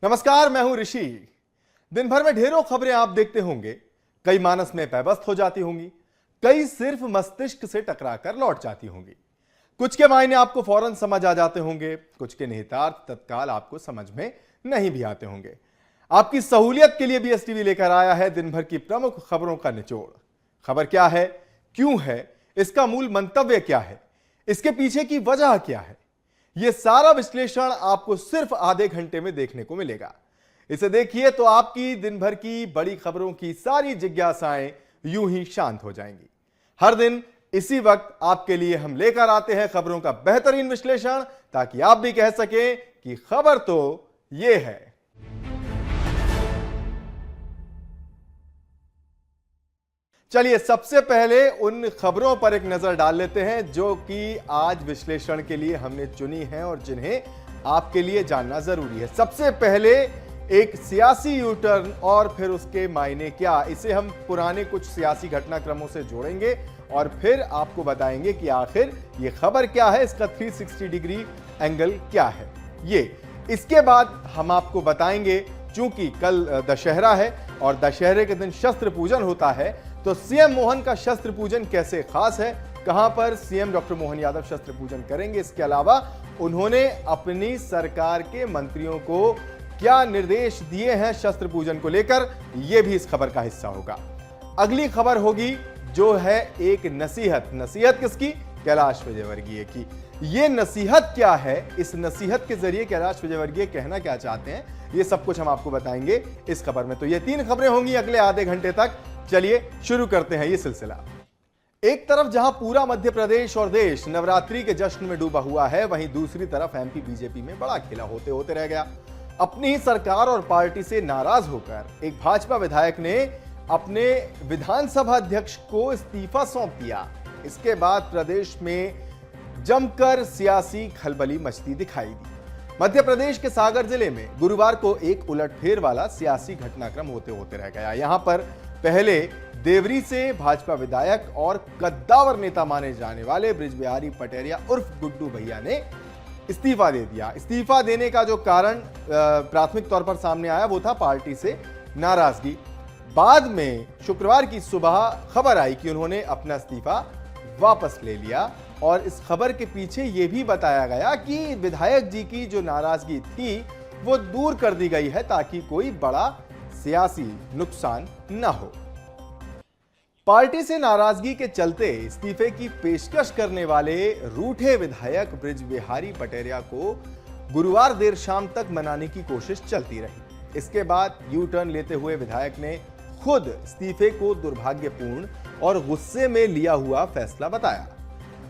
नमस्कार, मैं हूं ऋषि। दिन भर में ढेरों खबरें आप देखते होंगे। कई मानस में पैबस्त हो जाती होंगी, कई सिर्फ मस्तिष्क से टकराकर लौट जाती होंगी। कुछ के मायने आपको फौरन समझ आ जाते होंगे, कुछ के निहितार्थ तत्काल आपको समझ में नहीं भी आते होंगे। आपकी सहूलियत के लिए बीएसटीवी लेकर आया है दिन भर की प्रमुख खबरों का निचोड़। खबर क्या है, क्यों है, इसका मूल मंतव्य क्या है, इसके पीछे की वजह क्या है, यह सारा विश्लेषण आपको सिर्फ आधे घंटे में देखने को मिलेगा। इसे देखिए तो आपकी दिन भर की बड़ी खबरों की सारी जिज्ञासाएं यूं ही शांत हो जाएंगी। हर दिन इसी वक्त आपके लिए हम लेकर आते हैं खबरों का बेहतरीन विश्लेषण, ताकि आप भी कह सकें कि खबर तो यह है। चलिए सबसे पहले उन खबरों पर एक नजर डाल लेते हैं जो कि आज विश्लेषण के लिए हमने चुनी है और जिन्हें आपके लिए जानना जरूरी है। सबसे पहले एक सियासी यूटर्न और फिर उसके मायने क्या, इसे हम पुराने कुछ सियासी घटनाक्रमों से जोड़ेंगे और फिर आपको बताएंगे कि आखिर ये खबर क्या है, इसका 360 डिग्री एंगल क्या है। इसके बाद हम आपको बताएंगे, चूंकि कल दशहरा है और दशहरे के दिन शस्त्र पूजन होता है, तो सीएम मोहन का शस्त्र पूजन कैसे खास है, कहां पर सीएम डॉक्टर मोहन यादव शस्त्र पूजन करेंगे। इसके अलावा उन्होंने अपनी सरकार के मंत्रियों को क्या निर्देश दिए हैं शस्त्र पूजन को लेकर, यह भी इस खबर का हिस्सा होगा। अगली खबर होगी जो है एक नसीहत किसकी, कैलाश विजयवर्गीय की। यह नसीहत क्या है, इस नसीहत के जरिए कैलाश विजयवर्गीय कहना क्या चाहते हैं, यह सब कुछ हम आपको बताएंगे इस खबर में। तो ये 3 खबरें होंगी अगले आधे घंटे तक। चलिए शुरू करते हैं ये सिलसिला। एक तरफ जहां पूरा मध्य प्रदेश और देश नवरात्रि के जश्न में डूबा हुआ है, वहीं दूसरी तरफ एमपी बीजेपी में बड़ा खेला होते होते रह गया। अपनी ही सरकार और पार्टी से नाराज होकर एक भाजपा विधायक ने अपने विधानसभा अध्यक्ष को इस्तीफा सौंप दिया। इसके बाद प्रदेश में जमकर सियासी खलबली मचती दिखाई दी। मध्य प्रदेश के सागर जिले में गुरुवार को एक उलटफेर वाला सियासी घटनाक्रम होते होते रह गया। यहां पर पहले देवरी से भाजपा विधायक और कद्दावर नेता माने जाने वाले बृजबिहारी पटेरिया उर्फ गुड्डू भैया ने इस्तीफा दे दिया। इस्तीफा देने का जो कारण प्राथमिक तौर पर सामने आया वो था पार्टी से नाराजगी। बाद में शुक्रवार की सुबह खबर आई कि उन्होंने अपना इस्तीफा वापस ले लिया और इस खबर के पीछे यह भी बताया गया कि विधायक जी की जो नाराजगी थी वो दूर कर दी गई है ताकि कोई बड़ा सियासी नुकसान न हो। पार्टी से नाराजगी के चलते इस्तीफे की पेशकश करने वाले रूठे विधायक बृजबिहारी पटेरिया को गुरुवार देर शाम तक मनाने की कोशिश चलती रही। इसके बाद यू टर्न लेते हुए विधायक ने खुद इस्तीफे को दुर्भाग्यपूर्ण और गुस्से में लिया हुआ फैसला बताया।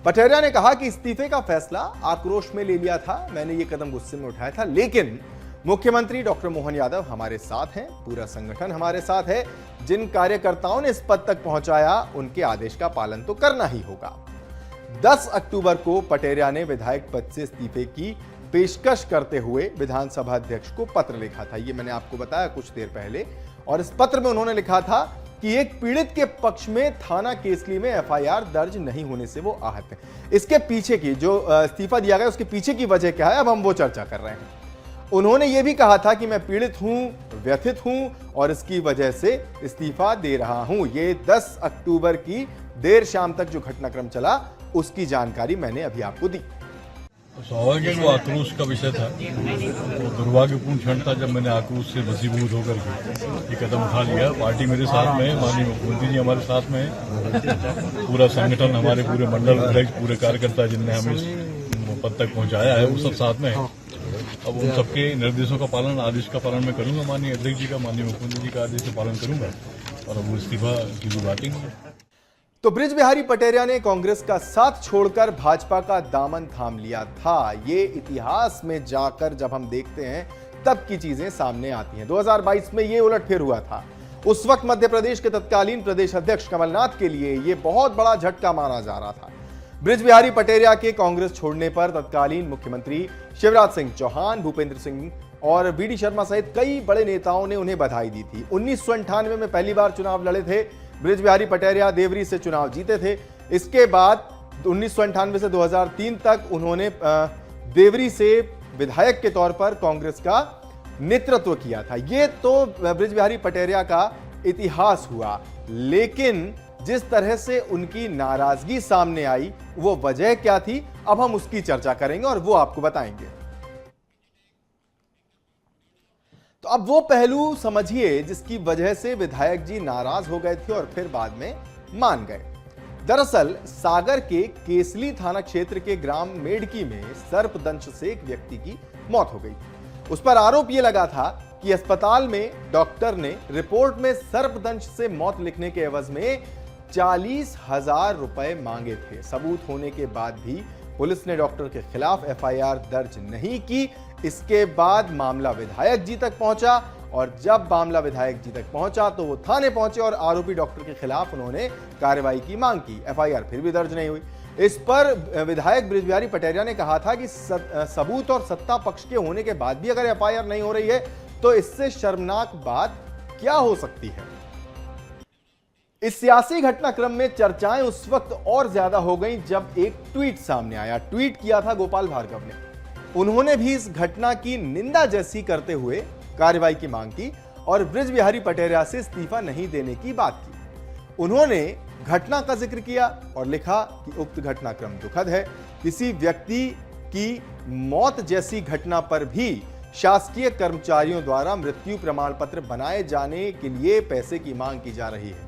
पटेरिया ने कहा कि इस्तीफे का फैसला आक्रोश में ले लिया था, मैंने ये कदम गुस्से में उठाया था, लेकिन मुख्यमंत्री डॉक्टर मोहन यादव हमारे साथ हैं, पूरा संगठन हमारे साथ है। जिन कार्यकर्ताओं ने इस पद तक पहुंचाया उनके आदेश का पालन तो करना ही होगा। 10 अक्टूबर को पटेरिया ने विधायक पद से इस्तीफे की पेशकश करते हुए विधानसभा अध्यक्ष को पत्र लिखा था, ये मैंने आपको बताया कुछ देर पहले। और इस पत्र में उन्होंने लिखा था कि एक पीड़ित के पक्ष में थाना केसली में एफआईआर दर्ज नहीं होने से वो आहत है। इसके पीछे की जो इस्तीफा दिया गया उसके पीछे की वजह क्या है, अब हम वो चर्चा कर रहे हैं। उन्होंने ये भी कहा था कि मैं पीड़ित हूं, व्यथित हूं और इसकी वजह से इस्तीफा दे रहा हूं। ये 10 अक्टूबर की देर शाम तक जो घटनाक्रम चला उसकी जानकारी मैंने अभी आपको दी। स्वाभाविक वो आक्रोश का विषय था, वो दुर्भाग्यपूर्ण क्षण था जब मैंने आक्रोश से वशीभूत होकर के ये कदम उठा लिया। पार्टी मेरे साथ में है, माननीय मुख्यमंत्री जी हमारे साथ में है, पूरा संगठन, हमारे पूरे मंडल अध्यक्ष, पूरे कार्यकर्ता जिनने हमें इस पद तक पहुंचाया है वो सब साथ में है। अब उन सबके निर्देशों का पालन, आदेश का पालन मैं करूंगा, माननीय अध्यक्ष जी का, माननीय मुख्यमंत्री जी का आदेश का पालन करूंगा और अब वो इस्तीफा की जो बातें हैं। तो बृजबिहारी पटेरिया ने कांग्रेस का साथ छोड़कर भाजपा का दामन थाम लिया था। ये इतिहास में जाकर जब हम देखते हैं तब की चीजें सामने आती हैं। 2022 में ये उलटफेर हुआ था। उस वक्त मध्य प्रदेश के तत्कालीन प्रदेश अध्यक्ष कमलनाथ के लिए यह बहुत बड़ा झटका माना जा रहा था। बृजबिहारी पटेरिया के कांग्रेस छोड़ने पर तत्कालीन मुख्यमंत्री शिवराज सिंह चौहान, भूपेंद्र सिंह और बीडी शर्मा सहित कई बड़े नेताओं ने उन्हें बधाई दी थी। 1998 में पहली बार चुनाव लड़े थे बृजबिहारी पटेरिया, देवरी से चुनाव जीते थे। इसके बाद 1998 से 2003 तक उन्होंने देवरी से विधायक के तौर पर कांग्रेस का नेतृत्व किया था। ये तो बृज बिहारी पटेरिया का इतिहास हुआ, लेकिन जिस तरह से उनकी नाराजगी सामने आई वो वजह क्या थी, अब हम उसकी चर्चा करेंगे और वो आपको बताएंगे। तो अब वो पहलू समझिए जिसकी वजह से विधायक जी नाराज हो गए थे और फिर बाद में मान गए। दरअसल सागर के केसली थाना क्षेत्र के ग्राम मेडकी में सर्पदंश से एक व्यक्ति की मौत हो गई। उस पर आरोप यह लगा था कि अस्पताल में डॉक्टर ने रिपोर्ट में सर्पदंश से मौत लिखने के एवज में 40,000 रुपए मांगे थे। सबूत होने के बाद भी पुलिस ने डॉक्टर के खिलाफ एफआईआर दर्ज नहीं की। इसके बाद मामला विधायक जी तक पहुंचा और जब मामला विधायक जी तक पहुंचा तो वो थाने पहुंचे और आरोपी डॉक्टर के खिलाफ उन्होंने कार्रवाई की मांग की। एफआईआर फिर भी दर्ज नहीं हुई। इस पर विधायक बृज बिहारी पटेरिया ने कहा था कि सबूत और सत्ता पक्ष के होने के बाद भी अगर एफआईआर नहीं हो रही है तो इससे शर्मनाक बात क्या हो सकती है। इस सियासी घटनाक्रम में चर्चाएं उस वक्त और ज्यादा हो गईं जब एक ट्वीट सामने आया। ट्वीट किया था गोपाल भार्गव ने। उन्होंने भी इस घटना की निंदा जैसी करते हुए कार्रवाई की मांग की और बृज बिहारी पटेरिया से इस्तीफा नहीं देने की बात की। उन्होंने घटना का जिक्र किया और लिखा कि उक्त घटनाक्रम दुखद है। किसी व्यक्ति की मौत जैसी घटना पर भी शासकीय कर्मचारियों द्वारा मृत्यु प्रमाण पत्र बनाए जाने के लिए पैसे की मांग की जा रही है।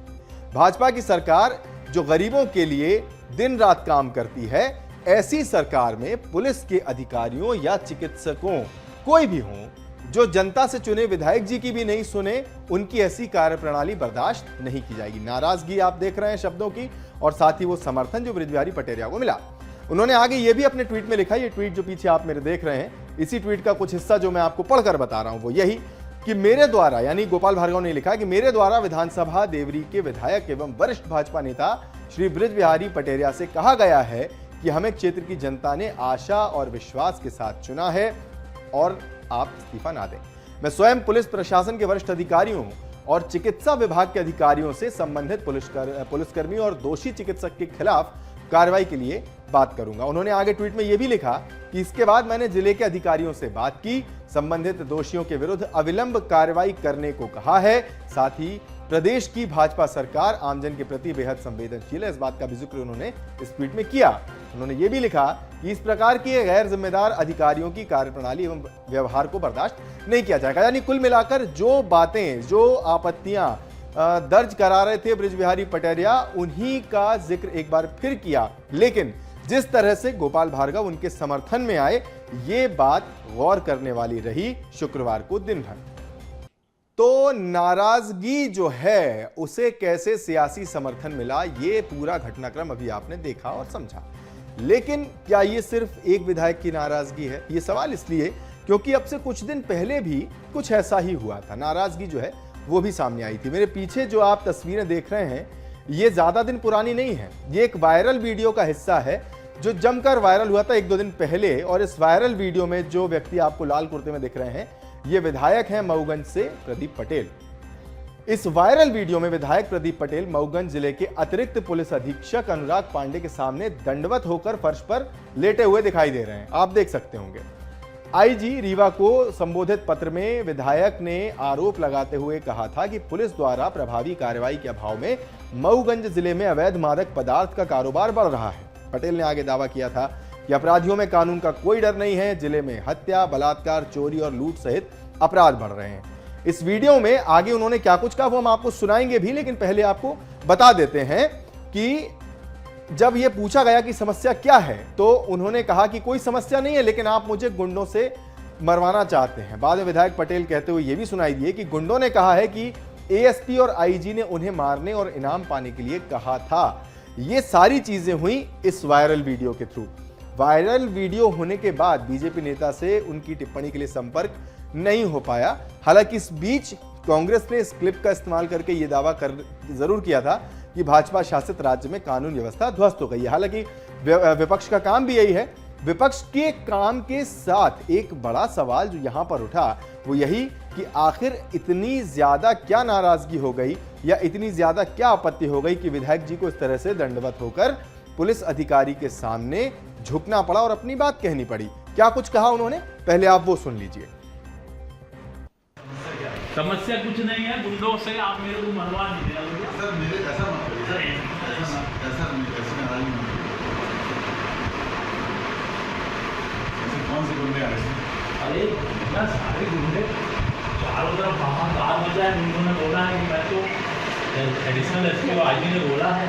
भाजपा की सरकार जो गरीबों के लिए दिन रात काम करती है, ऐसी सरकार में पुलिस के अधिकारियों या चिकित्सकों कोई भी हो जो जनता से चुने विधायक जी की भी नहीं सुने, उनकी ऐसी कार्यप्रणाली बर्दाश्त नहीं की जाएगी। नाराजगी आप देख रहे हैं शब्दों की और साथ ही वो समर्थन जो बृज बिहारी पटेरिया को मिला। उन्होंने आगे ये भी अपने ट्वीट में लिखा, ये ट्वीट जो पीछे आप मेरे देख रहे हैं, इसी ट्वीट का कुछ हिस्सा जो मैं आपको पढ़कर बता रहा हूं वो यही कि मेरे द्वारा, यानी गोपाल भार्गव ने लिखा कि मेरे द्वारा विधानसभा देवरी के विधायक एवं वरिष्ठ भाजपा नेता श्री बृज बिहारी पटेरिया से कहा गया है कि हमें क्षेत्र की जनता ने आशा और विश्वास के साथ चुना है और आप इस्तीफा ना दें। मैं स्वयं पुलिस प्रशासन के वरिष्ठ अधिकारियों और चिकित्सा विभाग के अधिकारियों से संबंधित पुलिसकर्मी और दोषी चिकित्सक के खिलाफ कार्रवाई के लिए बात करूंगा। उन्होंने आगे ट्वीट में यह भी लिखा कि इसके बाद मैंने जिले के अधिकारियों से बात की, संबंधित दोषियों के विरुद्ध अविलंब कार्रवाई करने को कहा है। साथ ही प्रदेश की भाजपा सरकार आमजन के प्रति बेहद संवेदनशील है, इस बात का भी जिक्र उन्होंने इस ट्वीट में किया। उन्होंने ये भी लिखा कि इस प्रकार के गैर जिम्मेदार अधिकारियों की कार्यप्रणाली एवं व्यवहार को बर्दाश्त नहीं किया जाएगा। यानी कुल मिलाकर जो बातें, जो आपत्तियां दर्ज करा रहे थे बृज बिहारी पटेरिया, उन्हीं का जिक्र एक बार फिर किया। लेकिन जिस तरह से गोपाल भार्गव उनके समर्थन में आए, ये बात गौर करने वाली रही शुक्रवार को दिन भर। तो नाराजगी जो है उसे कैसे सियासी समर्थन मिला, ये पूरा घटनाक्रम अभी आपने देखा और समझा। लेकिन क्या ये सिर्फ एक विधायक की नाराजगी है? ये सवाल इसलिए क्योंकि अब से कुछ दिन पहले भी कुछ ऐसा ही हुआ था। नाराजगी जो है वो भी सामने आई थी। मेरे पीछे जो आप तस्वीरें देख रहे हैं, ये ज्यादा दिन पुरानी नहीं है। ये एक वायरल वीडियो का हिस्सा है जो जमकर वायरल हुआ था 1-2 दिन पहले। और इस वायरल वीडियो में जो व्यक्ति आपको लाल कुर्ते में दिख रहे हैं, ये विधायक हैं मऊगंज से प्रदीप पटेल। इस वायरल वीडियो में विधायक प्रदीप पटेल मऊगंज जिले के अतिरिक्त पुलिस अधीक्षक अनुराग पांडे के सामने दंडवत होकर फर्श पर लेटे हुए दिखाई दे रहे हैं। आप देख सकते होंगे। आईजी रीवा को संबोधित पत्र में विधायक ने आरोप लगाते हुए कहा था कि पुलिस द्वारा प्रभावी कार्रवाई के अभाव में मऊगंज जिले में अवैध मादक पदार्थ का कारोबार बढ़ रहा है। पटेल ने आगे दावा किया था कि अपराधियों में कानून का कोई डर नहीं है। जिले में हत्या, बलात्कार, चोरी और लूट सहित अपराध बढ़ रहे हैं। इस वीडियो में आगे उन्होंने क्या कुछ कहा वो हम आपको सुनाएंगे भी, लेकिन पहले आपको बता देते हैं कि जब यह पूछा गया कि समस्या क्या है, तो उन्होंने कहा कि कोई समस्या नहीं है, लेकिन आप मुझे गुंडों से मरवाना चाहते हैं। बाद में विधायक पटेल कहते हुए यह भी सुनाई दिए कि गुंडों ने कहा है कि एएसपी और आईजी ने उन्हें मारने और इनाम पाने के लिए कहा था। ये सारी चीजें हुई इस वायरल वीडियो के थ्रू। वायरल वीडियो होने के बाद बीजेपी नेता से उनकी टिप्पणी के लिए संपर्क नहीं हो पाया। हालांकि इस बीच कांग्रेस ने इस क्लिप का इस्तेमाल करके यह दावा जरूर किया था कि भाजपा शासित राज्य में कानून व्यवस्था ध्वस्त हो गई है। हालांकि विपक्ष का काम भी यही है। विपक्ष के काम के साथ एक बड़ा सवाल जो यहां पर उठा वो यही कि आखिर इतनी ज्यादा क्या नाराजगी हो गई या इतनी ज्यादा क्या आपत्ति हो गई कि विधायक जी को इस तरह से दंडवत होकर पुलिस अधिकारी के सामने झुकना पड़ा और अपनी बात कहनी पड़ी। क्या कुछ कहा उन्होंने, पहले आप वो सुन लीजिए। समस्या कुछ नहीं है, गुंडों से आप मेरे को मरवा नहीं देंगे। सर मेरे ऐसा मत करिए सर, ऐसा नाराज मत करिए। कौन से गुंडे आ रहे हैं? अरे इतना सारे गुंडे चारों तरफ बाहर मचा है। उन्होंने बोला है कि मैं तो एडिशनल एसपी आईजी ने बोला है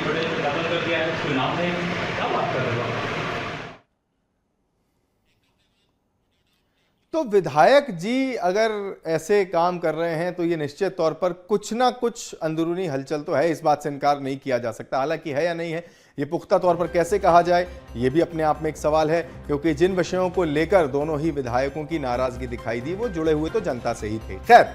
बड़े डबल कर दिया है, उसको नाम नहीं, क्या बात कर रहे हो? तो विधायक जी अगर ऐसे काम कर रहे हैं तो ये निश्चित तौर पर कुछ ना कुछ अंदरूनी हलचल तो है, इस बात से इनकार नहीं किया जा सकता। हालांकि है या नहीं है ये पुख्ता तौर पर कैसे कहा जाए, ये भी अपने आप में एक सवाल है, क्योंकि जिन विषयों को लेकर दोनों ही विधायकों की नाराजगी दिखाई दी वो जुड़े हुए तो जनता से ही थे। खैर,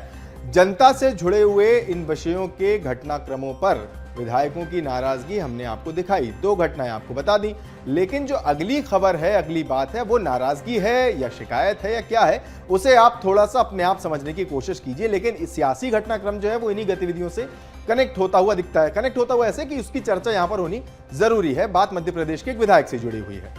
जनता से जुड़े हुए इन विषयों के घटनाक्रमों पर विधायकों की नाराजगी हमने आपको दिखाई, 2 घटनाएं आपको बता दी। लेकिन जो अगली खबर है, अगली बात है, वो नाराजगी है या शिकायत है या क्या है, उसे आप थोड़ा सा अपने आप समझने की कोशिश कीजिए। लेकिन इस सियासी घटनाक्रम जो है वो इन्हीं गतिविधियों से कनेक्ट होता हुआ दिखता है। कनेक्ट होता हुआ ऐसे कि उसकी चर्चा यहां पर होनी जरूरी है। बात मध्य प्रदेश के एक विधायक से जुड़ी हुई है।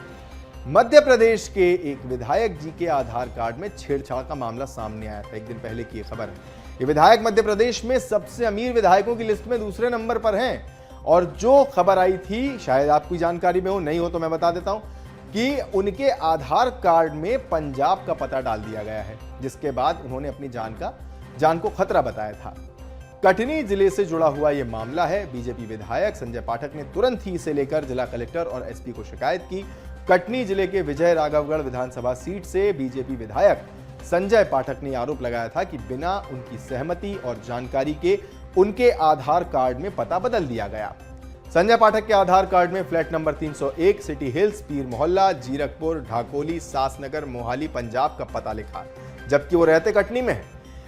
मध्य प्रदेश के एक विधायक जी के आधार कार्ड में छेड़छाड़ का मामला सामने आया था। एक दिन पहले की खबर है। ये विधायक मध्य प्रदेश में सबसे अमीर विधायकों की लिस्ट में दूसरे नंबर पर हैं। और जो खबर आई थी, शायद आपकी जानकारी में हो, नहीं हो तो मैं बता देता हूं कि उनके आधार कार्ड में पंजाब का पता डाल दिया गया है, जिसके बाद उन्होंने अपनी जान को खतरा बताया था। कटनी जिले से जुड़ा हुआ यह मामला है। बीजेपी विधायक संजय पाठक ने तुरंत ही इसे लेकर जिला कलेक्टर और एसपी को शिकायत की। कटनी जिले के विजय राघवगढ़ विधानसभा सीट से बीजेपी विधायक संजय पाठक ने आरोप लगाया था कि बिना उनकी सहमति और जानकारी के उनके आधार कार्ड में पता बदल दिया गया। संजय पाठक के आधार कार्ड में फ्लैट नंबर 301 सिटी हिल्स, पीर मोहल्ला, जीरकपुर, ढाकोली, सासनगर, मोहाली, पंजाब का पता लिखा, जबकि वो रहते कटनी में है।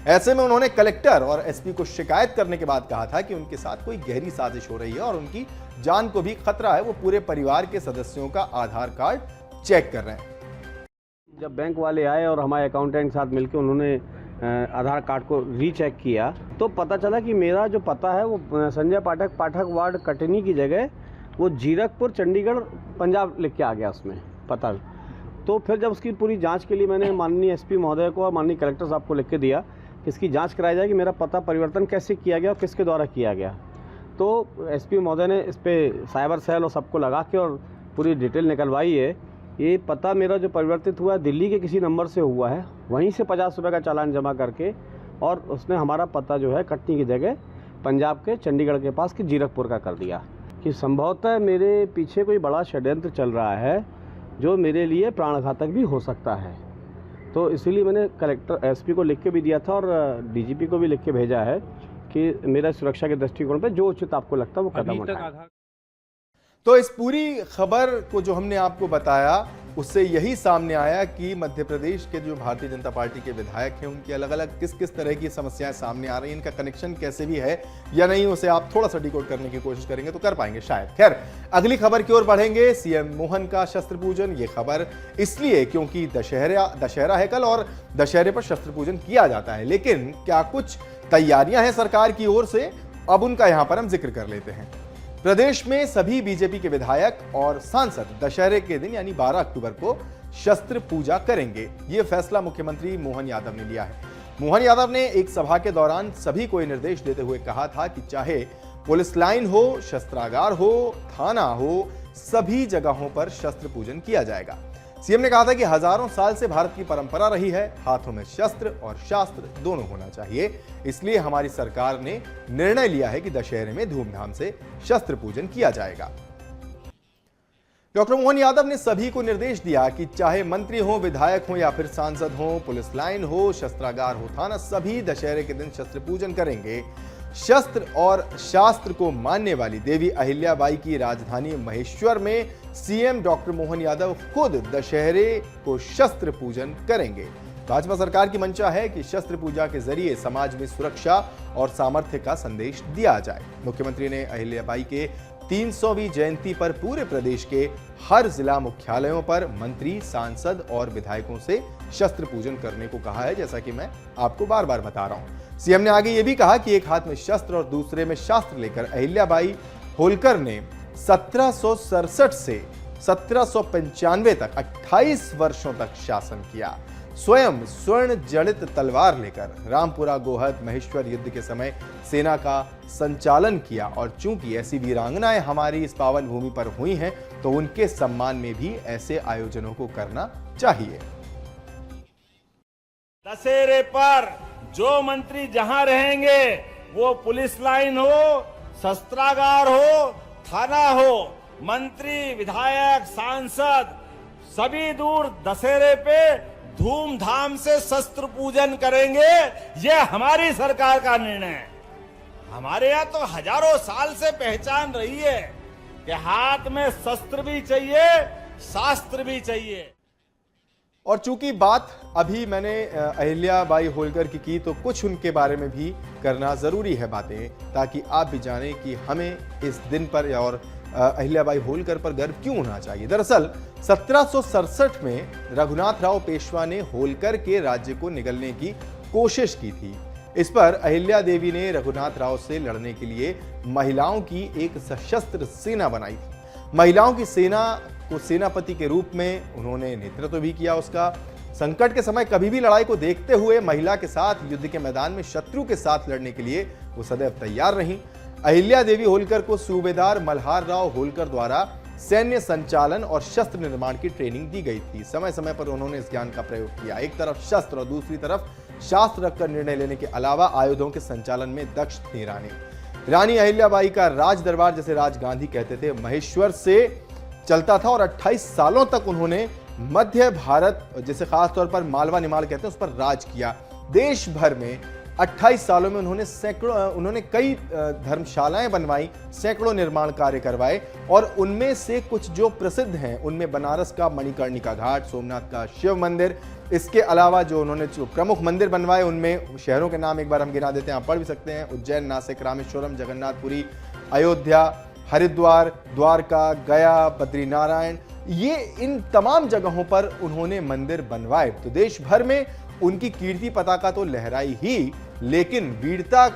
ऐसे में उन्होंने कलेक्टर और एसपी को शिकायत करने के बाद कहा था कि उनके साथ कोई गहरी साजिश हो रही है और उनकी जान को भी खतरा है। वो पूरे परिवार के सदस्यों का आधार कार्ड चेक कर रहे हैं। जब बैंक वाले आए और हमारे अकाउंटेंट के साथ मिलकर उन्होंने आधार कार्ड को रीचेक किया तो पता चला कि मेरा जो पता है वो संजय पाठक वार्ड कटनी की जगह वो जीरकपुर चंडीगढ़ पंजाब लिख के आ गया उसमें पता। तो फिर जब उसकी पूरी जांच के लिए मैंने माननीय एसपी महोदय को और माननीय कलेक्टर साहब को लिख के दिया कि इसकी जांच कराई जाए कि मेरा पता परिवर्तन कैसे किया गया और किसके द्वारा किया गया। तो एसपी महोदय ने इस पर साइबर सेल और सबको लगा के और पूरी डिटेल निकलवाई है। ये पता मेरा जो परिवर्तित हुआ है दिल्ली के किसी नंबर से हुआ है, वहीं से 50 रुपये का चालान जमा करके और उसने हमारा पता जो है कटनी की जगह पंजाब के चंडीगढ़ के पास के जीरकपुर का कर दिया। कि संभवतः मेरे पीछे कोई बड़ा षड्यंत्र चल रहा है जो मेरे लिए प्राणघातक भी हो सकता है। तो इसीलिए मैंने कलेक्टर एसपी को लिख के भी दिया था और डीजीपी को भी लिख के भेजा है कि मेरा सुरक्षा के दृष्टिकोण पर जो उचित आपको लगता है वो कदम उठाएं। तो इस पूरी खबर को जो हमने आपको बताया उससे यही सामने आया कि मध्य प्रदेश के जो भारतीय जनता पार्टी के विधायक हैं उनकी अलग अलग किस किस तरह की समस्याएं सामने आ रही हैं, इनका कनेक्शन कैसे भी है या नहीं, उसे आप थोड़ा सा डिकोड करने की कोशिश करेंगे तो कर पाएंगे शायद। खैर, अगली खबर की ओर बढ़ेंगे। सीएम मोहन का शस्त्र पूजन, ये खबर इसलिए क्योंकि दशहरा है कल और दशहरे पर शस्त्र पूजन किया जाता है। लेकिन क्या कुछ तैयारियां हैं सरकार की ओर से, अब उनका यहां पर हम जिक्र कर लेते हैं। प्रदेश में सभी बीजेपी के विधायक और सांसद दशहरे के दिन यानी 12 अक्टूबर को शस्त्र पूजा करेंगे। यह फैसला मुख्यमंत्री मोहन यादव ने लिया है। मोहन यादव ने एक सभा के दौरान सभी को निर्देश देते हुए कहा था कि चाहे पुलिस लाइन हो, शस्त्रागार हो, थाना हो, सभी जगहों पर शस्त्र पूजन किया जाएगा। सीएम ने कहा था कि हजारों साल से भारत की परंपरा रही है, हाथों में शस्त्र और शास्त्र दोनों होना चाहिए। इसलिए हमारी सरकार ने निर्णय लिया है कि दशहरे में धूमधाम से शस्त्र पूजन किया जाएगा। डॉक्टर मोहन यादव ने सभी को निर्देश दिया कि चाहे मंत्री हो, विधायक हो या फिर सांसद हो, पुलिस लाइन हो, शस्त्रागार हो, थाना, सभी दशहरे के दिन शस्त्र पूजन करेंगे। शस्त्र और शास्त्र को मानने वाली देवी अहिल्याबाई की राजधानी महेश्वर में सीएम डॉक्टर मोहन यादव खुद दशहरे को शस्त्र पूजन करेंगे। भाजपा सरकार की मंशा है कि शस्त्र पूजा के जरिए समाज में सुरक्षा और सामर्थ्य का संदेश दिया जाए। मुख्यमंत्री ने अहिल्याबाई के 300वीं जयंती पर पूरे प्रदेश के हर जिला मुख्यालयों पर मंत्री, सांसद और विधायकों से शस्त्र पूजन करने को कहा है, जैसा कि मैं आपको बार बार बता रहा हूं। सीएम ने आगे यह भी कहा कि एक हाथ में शस्त्र और दूसरे में शास्त्र लेकर अहिल्याबाई होलकर ने 1767 से 1795 तक 28 वर्षों तक शासन किया। स्वयं स्वर्ण जड़ित तलवार लेकर रामपुरा गोहद महेश्वर युद्ध के समय सेना का संचालन किया। और चूंकि ऐसी वीरांगनाएं हमारी इस पावन भूमि पर हुई हैं, तो उनके सम्मान में भी ऐसे आयोजनों को करना चाहिए। दशहरे पर जो मंत्री जहां रहेंगे, वो पुलिस लाइन हो, शस्त्रागार हो, थाना हो, मंत्री, विधायक, सांसद सभी दूर दशहरे पे धूमधाम से शस्त्र पूजन करेंगे। ये हमारी सरकार का निर्णय है। हमारे यहाँ तो हजारों साल से पहचान रही है कि हाथ में शस्त्र भी चाहिए, शास्त्र भी चाहिए। और चूंकि बात अभी मैंने अहिल्याबाई होलकर की तो कुछ उनके बारे में भी करना जरूरी है बातें, ताकि आप भी जानें कि हमें इस दिन पर और अहिल्याबाई होलकर पर गर्व क्यों होना चाहिए। दरअसल 1767 में रघुनाथ राव पेशवा ने होलकर के राज्य को निगलने की कोशिश की थी। इस पर अहिल्या देवी ने रघुनाथ राव से लड़ने के लिए महिलाओं की एक सशस्त्र सेना बनाई थी। महिलाओं की सेना को सेनापति के रूप में उन्होंने नेतृत्व भी किया। उसका संकट के समय कभी भी लड़ाई को देखते हुए महिला के साथ युद्ध के मैदान में शत्रु के साथ लड़ने के लिए वो सदैव तैयार रहीं। अहिल्या देवी होलकर को सूबेदार मल्हार राव होलकर द्वारा सैन्य संचालन और शस्त्र निर्माण की ट्रेनिंग दी गई थी। समय समय पर उन्होंने इस ज्ञान का प्रयोग किया। एक तरफ शस्त्र और दूसरी तरफ शास्त्र रखकर निर्णय लेने के अलावा आयुधों के संचालन में दक्ष थी रानी अहिल्याबाई का राज दरबार, जैसे राज गांधी कहते थे, महेश्वर से चलता था और 28 सालों तक उन्होंने मध्य भारत, जिसे खासतौर पर मालवा निमाड़ कहते हैं, उस पर राज किया। देश भर में 28 सालों में उन्होंने कई धर्मशालाएं बनवाई, सैकड़ों निर्माण कार्य करवाए। और उनमें से कुछ जो प्रसिद्ध हैं, उनमें बनारस का मणिकर्णिका घाट, सोमनाथ का शिव मंदिर, इसके अलावा जो उन्होंने जो प्रमुख मंदिर बनवाए उनमें शहरों के नाम एक बार हम गिना देते हैं, आप पढ़ भी सकते हैं। उज्जैन, नासिक, रामेश्वरम, जगन्नाथपुरी, अयोध्या, हरिद्वार, द्वारका, गया, बद्रीनारायण, ये इन तमाम जगहों पर उन्होंने मंदिर बनवाए। तो देश भर में उनकी कीर्ति पताका तो लहराई ही, लेकिन वीरता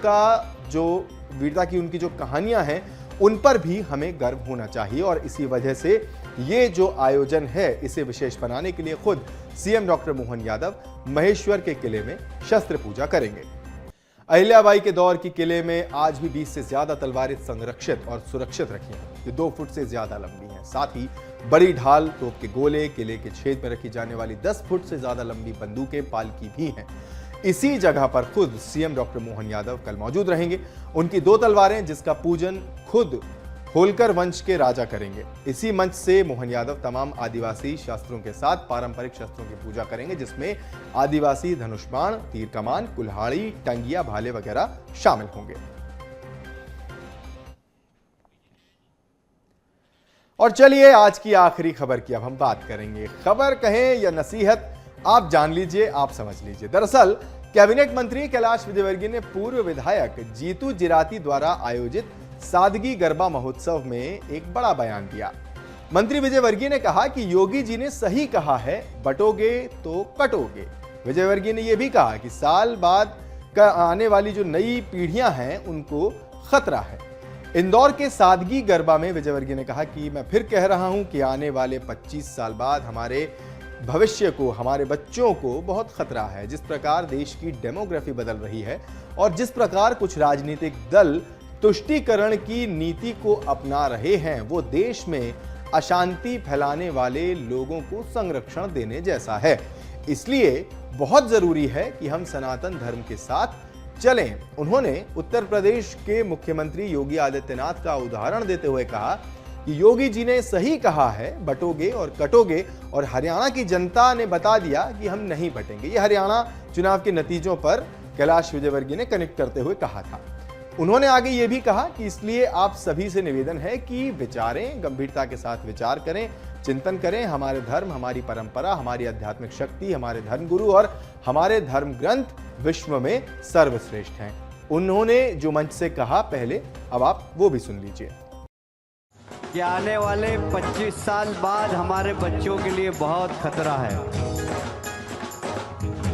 की उनकी जो कहानियां हैं उन पर भी हमें गर्व होना चाहिए। और इसी वजह से ये जो आयोजन है, इसे विशेष बनाने के लिए खुद सीएम डॉक्टर मोहन यादव महेश्वर के किले में शस्त्र पूजा करेंगे। अहिल्याबाई के दौर की किले में आज भी 20 से ज्यादा तलवारें संरक्षित और सुरक्षित रखी हैं। ये 2 फुट से ज्यादा लंबी हैं। साथ ही बड़ी ढाल, तोप के गोले, किले के छेद में रखी जाने वाली 10 फुट से ज्यादा लंबी बंदूकें, पालकी भी हैं। इसी जगह पर खुद सीएम डॉक्टर मोहन यादव कल मौजूद रहेंगे। उनकी 2 तलवारें, जिसका पूजन खुद होलकर वंश के राजा करेंगे। इसी मंच से मोहन यादव तमाम आदिवासी शस्त्रों के साथ पारंपरिक शस्त्रों की पूजा करेंगे, जिसमें आदिवासी धनुष बाण, तीर कमान, कुल्हाड़ी, टंगिया, भाले वगैरह शामिल होंगे। और चलिए आज की आखिरी खबर की अब हम बात करेंगे। खबर कहें या नसीहत, आप जान लीजिए, आप समझ लीजिए। दरअसल कैबिनेट मंत्री कैलाश विजयवर्गीय ने पूर्व विधायक जीतू जिराती द्वारा आयोजित सादगी गरबा महोत्सव में एक बड़ा बयान दिया। मंत्री विजयवर्गीय ने कहा कि योगी जी ने सही कहा है, बटोगे तो कटोगे। विजयवर्गीय ने यह भी कहा कि साल बाद आने वाली जो नई पीढ़ियां हैं उनको खतरा है। इंदौर के सादगी गरबा में विजयवर्गीय ने कहा कि मैं फिर कह रहा हूं कि आने वाले 25 साल बाद हमारे भविष्य को, हमारे बच्चों को बहुत खतरा है। जिस प्रकार देश की डेमोग्राफी बदल रही है और जिस प्रकार कुछ राजनीतिक दल तुष्टीकरण की नीति को अपना रहे हैं, वो देश में अशांति फैलाने वाले लोगों को संरक्षण देने जैसा है। इसलिए बहुत जरूरी है कि हम सनातन धर्म के साथ चलें। उन्होंने उत्तर प्रदेश के मुख्यमंत्री योगी आदित्यनाथ का उदाहरण देते हुए कहा कि योगी जी ने सही कहा है, बटोगे और कटोगे। और हरियाणा की जनता ने बता दिया कि हम नहीं बटेंगे। ये हरियाणा चुनाव के नतीजों पर कैलाश विजयवर्गीय ने कनेक्ट करते हुए कहा था। उन्होंने आगे ये भी कहा कि इसलिए आप सभी से निवेदन है कि विचारें, गंभीरता के साथ विचार करें, चिंतन करें। हमारे धर्म, हमारी परंपरा, हमारी आध्यात्मिक शक्ति, हमारे धर्मगुरु और हमारे धर्म ग्रंथ विश्व में सर्वश्रेष्ठ हैं। उन्होंने जो मंच से कहा पहले, अब आप वो भी सुन लीजिए। कि आने वाले 25 साल बाद हमारे बच्चों के लिए बहुत खतरा है।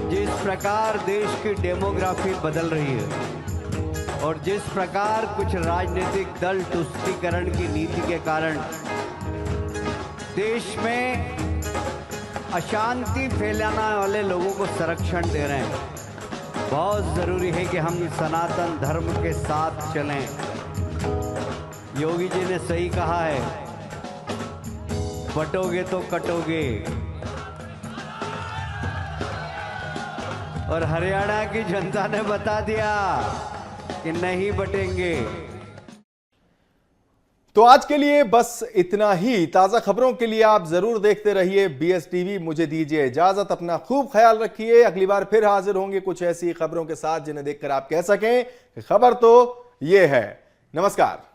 जिस प्रकार देश की डेमोग्राफी बदल रही है और जिस प्रकार कुछ राजनीतिक दल तुष्टीकरण की नीति के कारण देश में अशांति फैलाने वाले लोगों को संरक्षण दे रहे हैं। बहुत जरूरी है कि हम सनातन धर्म के साथ चलें। योगी जी ने सही कहा है, बटोगे तो कटोगे। और हरियाणा की जनता ने बता दिया कि नहीं बटेंगे। तो आज के लिए बस इतना ही। ताजा खबरों के लिए आप जरूर देखते रहिए BSTV। मुझे दीजिए इजाजत, अपना खूब ख्याल रखिए। अगली बार फिर हाजिर होंगे कुछ ऐसी खबरों के साथ जिन्हें देखकर आप कह सकें कि खबर तो ये है। नमस्कार।